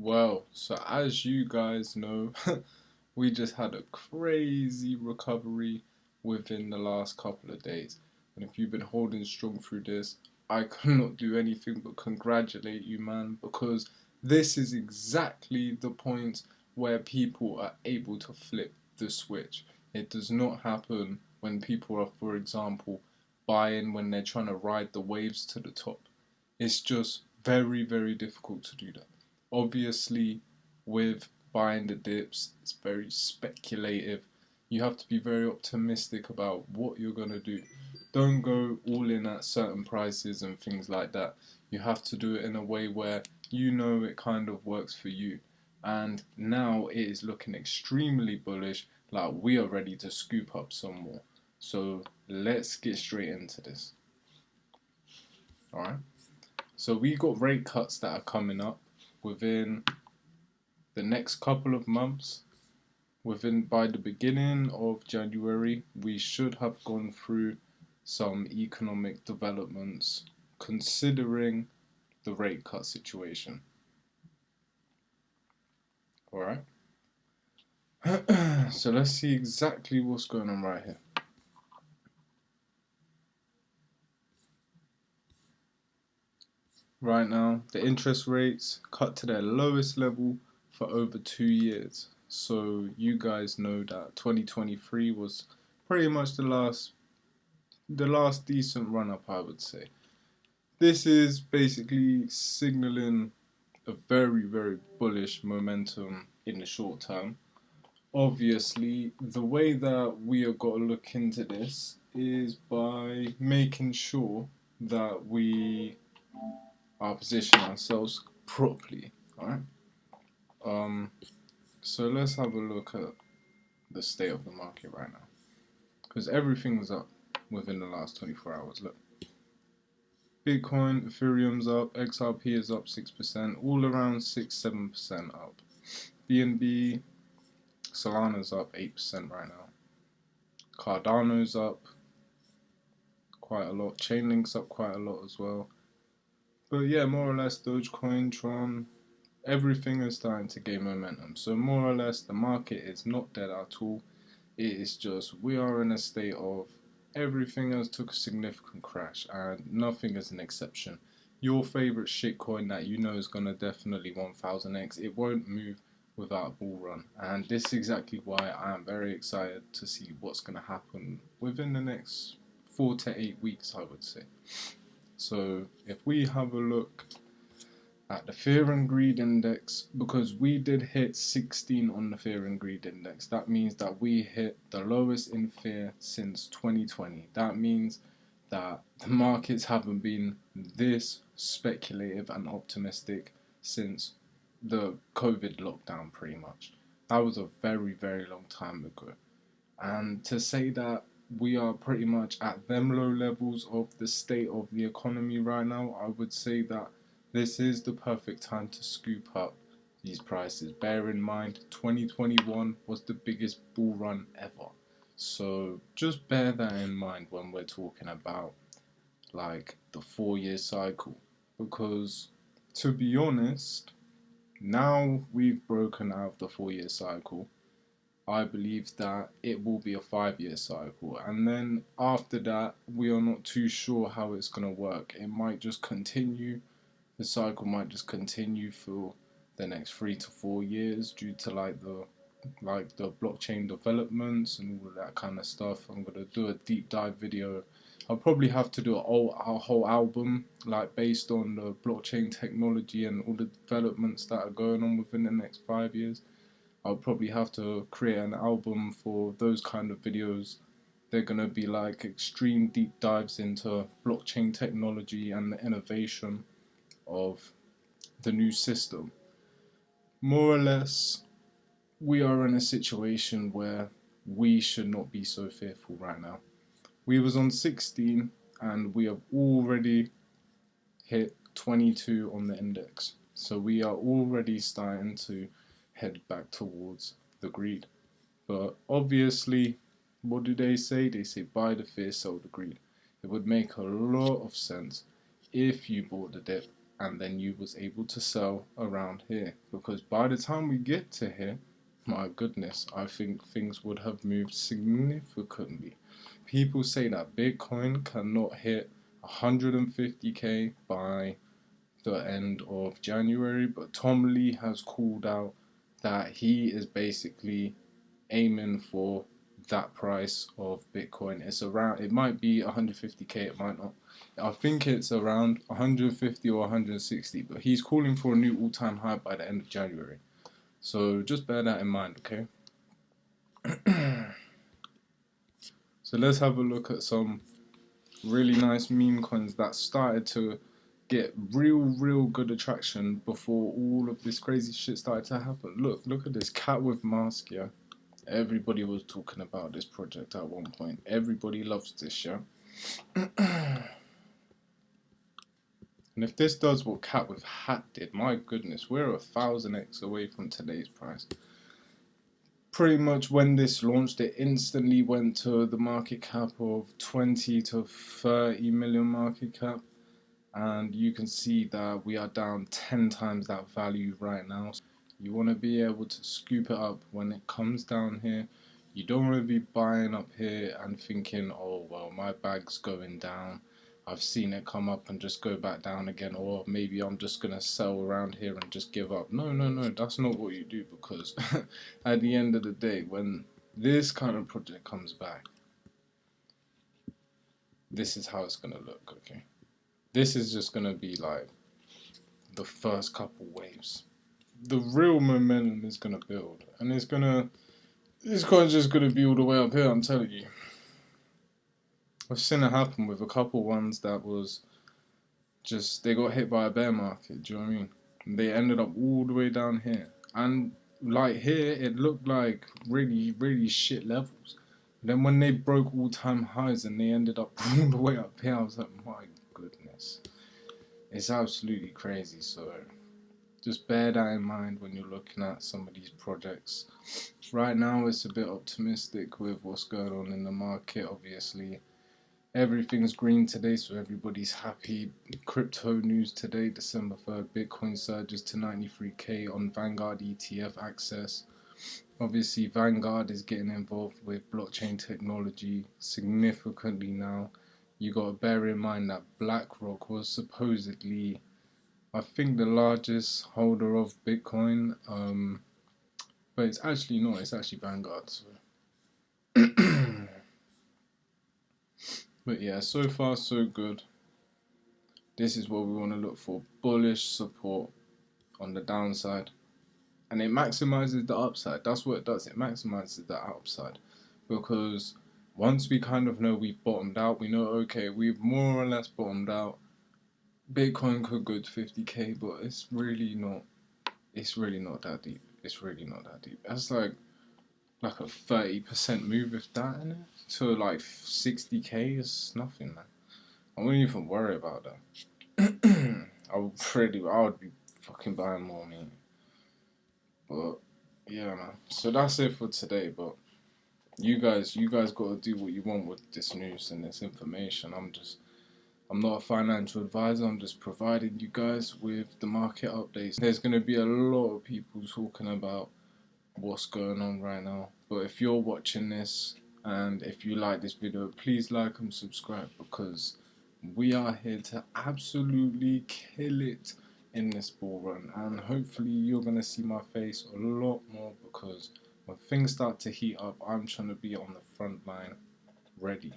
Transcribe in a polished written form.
Well, so as you guys know, we just had a crazy recovery within the last couple of days. And if you've been holding strong through this, I cannot do anything but congratulate you, man, because this is exactly the point where people are able to flip the switch. It does not happen when people are, for example, buying when they're trying to ride the waves to the top. It's just very, very difficult to do that. Obviously, with buying the dips, it's very speculative. You have to be very optimistic about what you're going to do. Don't go all in at certain prices and things like that. You have to do it in a way where you know it kind of works for you. And now it is looking extremely bullish, like we are ready to scoop up some more. So let's get straight into this. Alright. So we got rate cuts that are coming up within the next couple of months. Within by the beginning of January, we should have gone through some economic developments considering the rate cut situation. All right. So let's see exactly what's going on right here. Right now, the interest rates cut to their lowest level for over 2 years. So you guys know that 2023 was pretty much the last decent run up, I would say. This is basically signaling a very, very bullish momentum in the short term. Obviously, the way that we have got to look into this is by making sure that we are positioning ourselves properly. Alright? Um, so let's have a look at the state of the market right now. Because everything's up within the last 24 hours. Look. Bitcoin, Ethereum's up, XRP is up 6%, all around 6-7% up. BNB, Solana's up 8% right now. Cardano's up quite a lot. Chainlink's up quite a lot as well. But yeah, more or less Dogecoin, Tron, everything is starting to gain momentum. So more or less the market is not dead at all. It is just we are in a state of everything else took a significant crash and nothing is an exception. Your favorite shitcoin that you know is gonna definitely 1000x, it won't move without a bull run. And this is exactly why I am very excited to see what's gonna happen within the next 4 to 8 weeks, I would say. So if we have a look at the fear and greed index, because we did hit 16 on the fear and greed index, that means that we hit the lowest in fear since 2020. That means that the markets haven't been this speculative and optimistic since the COVID lockdown, pretty much. That was a very, very long time ago. And to say that we are pretty much at them low levels of the state of the economy right now, I would say that this is the perfect time to scoop up these prices. Bear in mind, 2021 was the biggest bull run ever. So just bear that in mind when we're talking about like the 4 year cycle. Because to be honest, now we've broken out of the 4 year cycle. I believe that it will be a 5 year cycle, and then after that, we are not too sure how it's going to work. It might just continue, the cycle might just continue for the next 3 to 4 years due to like the blockchain developments and all of that kind of stuff. I'm gonna do a deep dive video. I'll probably have to do a whole album like based on the blockchain technology and all the developments that are going on within the next 5 years. I'll probably have to create an album for those kind of videos. They're gonna be like extreme deep dives into blockchain technology and the innovation of the new system. More or less, we are in a situation where we should not be so fearful right now. We was on 16 and we have already hit 22 on the index. So we are already starting to head back towards the greed. But obviously, what do they say? They say buy the fear, sell the greed. It would make a lot of sense if you bought the dip and then you was able to sell around here, because by the time we get to here, my goodness, I think things would have moved significantly. People say that Bitcoin cannot hit 150k by the end of January, but Tom Lee has called out that he is basically aiming for that price of Bitcoin. It's around, it might be 150k, it might not. I think it's around 150 or 160, but he's calling for a new all-time high by the end of January. So just bear that in mind, okay? So let's have a look at some really nice meme coins that started to get real good attraction before all of this crazy shit started to happen. Look at this cat with mask, yeah? Everybody was talking about this project at one point. Everybody loves this, yeah? And if this does what cat with hat did, my goodness, we're 1000x away from today's price. Pretty much when this launched, it instantly went to the market cap of 20 to 30 million market cap, and you can see that we are down 10 times that value right now. You want to be able to scoop it up when it comes down here. You don't want to be buying up here and thinking, oh well, my bag's going down, I've seen it come up and just go back down again, or maybe I'm just gonna sell around here and just give up. No, that's not what you do, because at the end of the day, when this kind of project comes back, this is how it's gonna look, okay? This is just gonna be like the first couple waves. The real momentum is gonna build, and it's just gonna be all the way up here, I'm telling you. I've seen it happen with a couple ones that was just, they got hit by a bear market, do you know what I mean? And they ended up all the way down here. And like here, it looked like really shit levels. Then when they broke all-time highs and they ended up all the way up here, I was like, my goodness. It's absolutely crazy, so just bear that in mind when you're looking at some of these projects. Right now, it's a bit optimistic with what's going on in the market, obviously. Everything's green today, so everybody's happy. Crypto news today, December 3rd, Bitcoin surges to 93k on Vanguard ETF access. Obviously, Vanguard is getting involved with blockchain technology significantly now. You got to bear in mind that BlackRock was supposedly, I think, the largest holder of Bitcoin, but it's actually not. It's actually Vanguard. So. But yeah, so far so good. This is what we want to look for. Bullish support on the downside. And it maximizes the upside. That's what it does. It maximizes the upside. Because once we kind of know we've bottomed out, we know, okay, we've more or less bottomed out. Bitcoin could go to 50k, but it's really not that deep. It's really not that deep. That's like a 30% move, if that, in it. To like 60k is nothing, man. I wouldn't even worry about that. I would be fucking buying more meat. But yeah, man. So that's it for today. But you guys got to do what you want with this news and this information. I'm not a financial advisor. I'm just providing you guys with the market updates. There's gonna be a lot of people talking about what's going on right now. But if you're watching this and if you like this video, please like and subscribe, because we are here to absolutely kill it in this bull run, and hopefully you're going to see my face a lot more, because when things start to heat up, I'm trying to be on the front line ready.